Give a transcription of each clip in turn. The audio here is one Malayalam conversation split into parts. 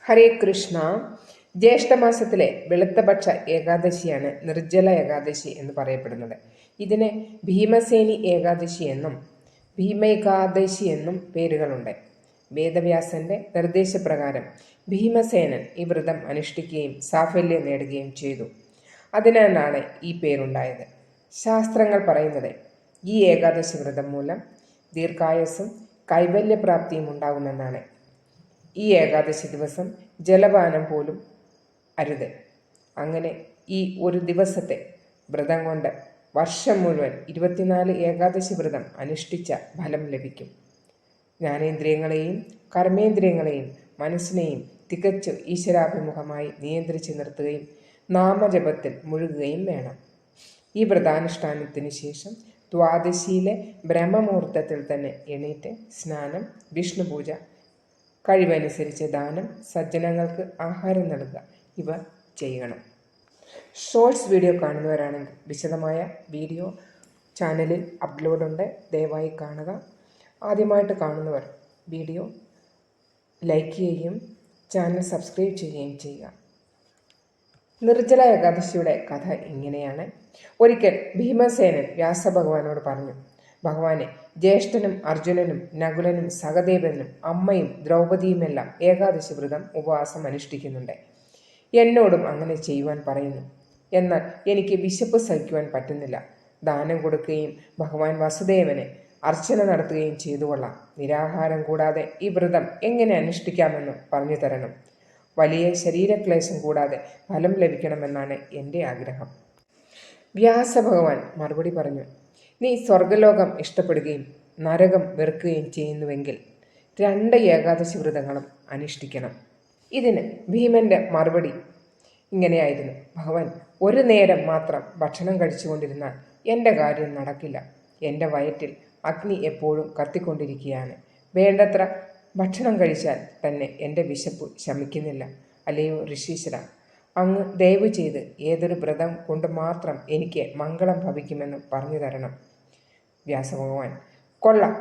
ഹരേ കൃഷ്ണ. ജ്യേഷ്ഠമാസത്തിലെ വെളുത്തപക്ഷ ഏകാദശിയാണ് നിർജ്ജല ഏകാദശി എന്ന് പറയപ്പെടുന്നത്. ഇതിന് ഭീമസേനി ഏകാദശി എന്നും ഭീമേകാദശി എന്നും പേരുകളുണ്ട്. വേദവ്യാസന്റെ നിർദ്ദേശപ്രകാരം ഭീമസേനൻ ഈ വ്രതം അനുഷ്ഠിക്കുകയും സാഫല്യം നേടുകയും ചെയ്തു. അതിനാലാണ് ഈ പേരുണ്ടായത്. ശാസ്ത്രങ്ങൾ പറയുന്നത് ഈ ഏകാദശി വ്രതം മൂലം ദീർഘായുസ്സും കൈവല്യപ്രാപ്തിയും ഉണ്ടാകുമെന്നാണ്. ഈ ഏകാദശി ദിവസം ജലപാനം പോലും അരുത്. അങ്ങനെ ഈ ഒരു ദിവസത്തെ വ്രതം കൊണ്ട് വർഷം മുഴുവൻ 24 ഏകാദശി വ്രതം അനുഷ്ഠിച്ച ഫലം ലഭിക്കും. ജ്ഞാനേന്ദ്രിയങ്ങളെയും കർമ്മേന്ദ്രിയങ്ങളെയും മനസ്സിനെയും തികച്ചു ഈശ്വരാഭിമുഖമായി നിയന്ത്രിച്ച് നിർത്തുകയും നാമജപത്തിൽ മുഴുകുകയും വേണം. ഈ വ്രതാനുഷ്ഠാനത്തിന് ശേഷം ദ്വാദശിയിലെ ബ്രഹ്മമുഹൂർത്തത്തിൽ തന്നെ എണീറ്റ് സ്നാനം, വിഷ്ണുപൂജ, കഴിവനുസരിച്ച് ദാനം, സജ്ജനങ്ങൾക്ക് ആഹാരം നൽകുക ഇവ ചെയ്യണം. ഷോർട്സ് വീഡിയോ കാണുന്നവരാണെങ്കിൽ വിശദമായ വീഡിയോ ചാനലിൽ അപ്ലോഡുണ്ട്, ദയവായി കാണുക. ആദ്യമായിട്ട് കാണുന്നവർ വീഡിയോ ലൈക്ക് ചെയ്യുകയും ചാനൽ സബ്സ്ക്രൈബ് ചെയ്യുകയും ചെയ്യുക. നിർജ്ജല ഏകാദശിയുടെ കഥ ഇങ്ങനെയാണ്. ഒരിക്കൽ ഭീമസേനൻ വ്യാസഭഗവാനോട് പറഞ്ഞു, ഭഗവാനെ, ജ്യേഷ്ഠനും അർജുനനും നകുലനും സഹദേവനും അമ്മയും ദ്രൗപദിയുമെല്ലാം ഏകാദശി വ്രതം ഉപവാസം അനുഷ്ഠിക്കുന്നുണ്ട്. എന്നോടും അങ്ങനെ ചെയ്യുവാൻ പറയുന്നു. എന്നാൽ എനിക്ക് വിശപ്പ് സഹിക്കുവാൻ പറ്റുന്നില്ല. ദാനം കൊടുക്കുകയും ഭഗവാൻ വസുദേവനെ അർച്ചന നടത്തുകയും ചെയ്തുകൊള്ളാം. നിരാഹാരം കൂടാതെ ഈ വ്രതം എങ്ങനെ അനുഷ്ഠിക്കാമെന്ന് പറഞ്ഞു തരണം. വലിയ ശരീരക്ലേശം കൂടാതെ ഫലം ലഭിക്കണമെന്നാണ് എൻ്റെ ആഗ്രഹം. വ്യാസഭഗവാൻ മറുപടി പറഞ്ഞു, നീ സ്വർഗലോകം ഇഷ്ടപ്പെടുകയും നരകം വെറുക്കുകയും ചെയ്യുന്നുവെങ്കിൽ 2 ഏകാദശി വ്രതങ്ങളും അനുഷ്ഠിക്കണം. ഇതിന് ഭീമന്റെ മറുപടി ഇങ്ങനെയായിരുന്നു, ഭഗവാൻ, ഒരു നേരം മാത്രം ഭക്ഷണം കഴിച്ചുകൊണ്ടിരുന്നാൽ എൻ്റെ കാര്യം നടക്കില്ല. എൻ്റെ വയറ്റിൽ അഗ്നി എപ്പോഴും കത്തിക്കൊണ്ടിരിക്കുകയാണ്. വേണ്ടത്ര ഭക്ഷണം കഴിച്ചാൽ തന്നെ എൻ്റെ വിശപ്പ് ശമിക്കുന്നില്ല. അല്ലയോ ഋഷീശ്വര, അങ്ങ് ദയവ് ചെയ്ത് ഏതൊരു വ്രതം കൊണ്ട് മാത്രം എനിക്ക് മംഗളം ഭവിക്കുമെന്ന് പറഞ്ഞു തരണം. വ്യാസഭഗവാൻ, കൊള്ളാം,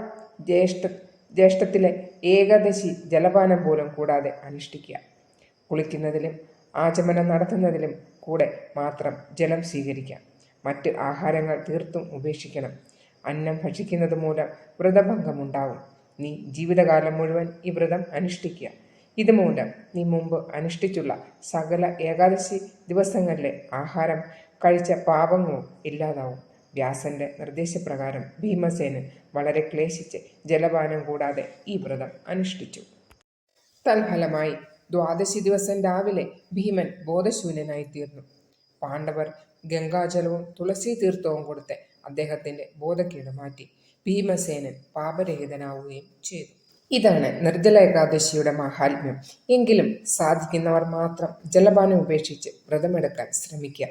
ജ്യേഷ്ഠത്തിലെ ഏകാദശി ജലപാനം പോലും കൂടാതെ അനുഷ്ഠിക്കുക. കുളിക്കുന്നതിലും ആചമനം നടത്തുന്നതിലും കൂടെ മാത്രം ജലം സ്വീകരിക്കാം. മറ്റ് ആഹാരങ്ങൾ തീർത്തും ഉപേക്ഷിക്കണം. അന്നം ഭക്ഷിക്കുന്നത് മൂലം വ്രതഭംഗമുണ്ടാവും. നീ ജീവിതകാലം മുഴുവൻ ഈ വ്രതം അനുഷ്ഠിക്കുക. ഇതുമൂലം നീ മുമ്പ് അനുഷ്ഠിച്ചുള്ള സകല ഏകാദശി ദിവസങ്ങളിലെ ആഹാരം കഴിച്ച പാപങ്ങളും ഇല്ലാതാവും. വ്യാസന്റെ നിർദ്ദേശപ്രകാരം ഭീമസേനൻ വളരെ ക്ലേശിച്ച് ജലപാനം കൂടാതെ ഈ വ്രതം അനുഷ്ഠിച്ചു. തൽഫലമായി ദ്വാദശി ദിവസം രാവിലെ ഭീമൻ ബോധശൂന്യനായി തീർന്നു. പാണ്ഡവർ ഗംഗാജലവും തുളസി തീർത്ഥവും കൊടുത്ത് അദ്ദേഹത്തിന്റെ ബോധക്കേട് മാറ്റി. ഭീമസേനൻ പാപരഹിതനാവുകയും ചെയ്തു. ഇതാണ് നിർജ്ജല ഏകാദശിയുടെ മഹാത്മ്യം. എങ്കിലും സാധിക്കുന്നവർ മാത്രം ജലപാനം ഉപേക്ഷിച്ച് വ്രതമെടുക്കാൻ ശ്രമിക്കുക.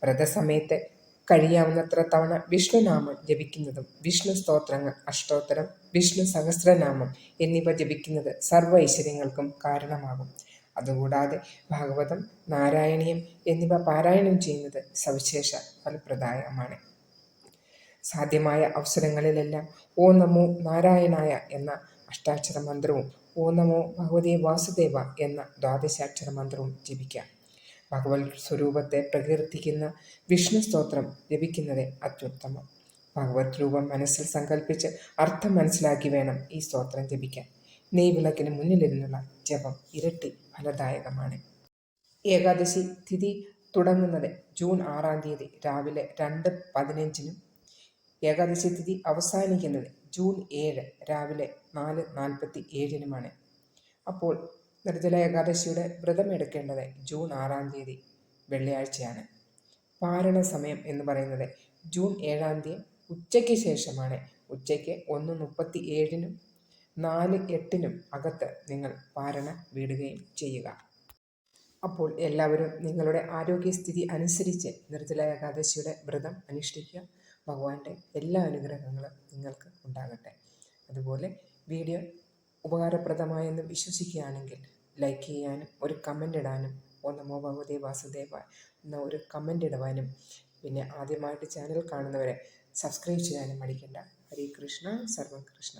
വ്രതസമയത്ത് കഴിയാവുന്നത്ര തവണ വിഷ്ണുനാമം ജപിക്കുന്നതും വിഷ്ണു സ്തോത്രങ്ങൾ, അഷ്ടോത്തരം, വിഷ്ണു സഹസ്രനാമം എന്നിവ ജപിക്കുന്നത് സർവ്വ ഐശ്വര്യങ്ങൾക്കും കാരണമാകും. അതുകൂടാതെ ഭാഗവതം, നാരായണീയം എന്നിവ പാരായണം ചെയ്യുന്നത് സവിശേഷ ഫലപ്രദായകമാണ്. സാധ്യമായ അവസരങ്ങളിലെല്ലാം ഓ നമോ നാരായണായ എന്ന അഷ്ടാക്ഷര മന്ത്രവും ഓ നമോ ഭഗവതേ വാസുദേവ എന്ന ദ്വാദശാക്ഷര മന്ത്രവും ജപിക്കാം. ഭഗവത് സ്വരൂപത്തെ പ്രകീർത്തിക്കുന്ന വിഷ്ണു സ്തോത്രം ജപിക്കുന്നത് അത്യുത്തമം. ഭഗവത് രൂപം മനസ്സിൽ സങ്കല്പിച്ച് അർത്ഥം മനസ്സിലാക്കി വേണം ഈ സ്തോത്രം ജപിക്കാൻ. നെയ്വിളക്കിന് മുന്നിലിരുന്നുള്ള ജപം ഇരട്ടി ഫലദായകമാണ്. ഏകാദശി തിഥി തുടങ്ങുന്നത് ജൂൺ 6-ാം തീയതി രാവിലെ 2:15 ഏകാദശി തിഥി അവസാനിക്കുന്നത് ജൂൺ 7 രാവിലെ 4:47 അപ്പോൾ നിർജ്ജല ഏകാദശിയുടെ വ്രതം എടുക്കേണ്ടത് ജൂൺ 6-ാം തീയതി വെള്ളിയാഴ്ചയാണ്. പാരണ സമയം എന്ന് പറയുന്നത് ജൂൺ 7-ാം തീയതി ഉച്ചയ്ക്ക് ശേഷമാണ്. ഉച്ചയ്ക്ക് 1:37 4:08 അകത്ത് നിങ്ങൾ പാരണ വീടുകയും ചെയ്യുക. അപ്പോൾ എല്ലാവരും നിങ്ങളുടെ ആരോഗ്യസ്ഥിതി അനുസരിച്ച് നിർജ്ജല ഏകാദശിയുടെ വ്രതം അനുഷ്ഠിക്കുക. ഭഗവാന്റെ എല്ലാ അനുഗ്രഹങ്ങളും നിങ്ങൾക്ക് ഉണ്ടാകട്ടെ. അതുപോലെ വീഡിയോ ഉപകാരപ്രദമായെന്ന് വിശ്വസിക്കുകയാണെങ്കിൽ ലൈക്ക് ചെയ്യാനും ഒരു കമൻ്റ് ഇടാനും ഓ നമോ ഭഗവതേ വാസുദേവ എന്ന ഒരു കമൻ്റ് ഇടുവാനും പിന്നെ ആദ്യമായിട്ട് ചാനൽ കാണുന്നവരെ സബ്സ്ക്രൈബ് ചെയ്യാനും മടിക്കണ്ട. ഹരേ കൃഷ്ണ. സർവം കൃഷ്ണ.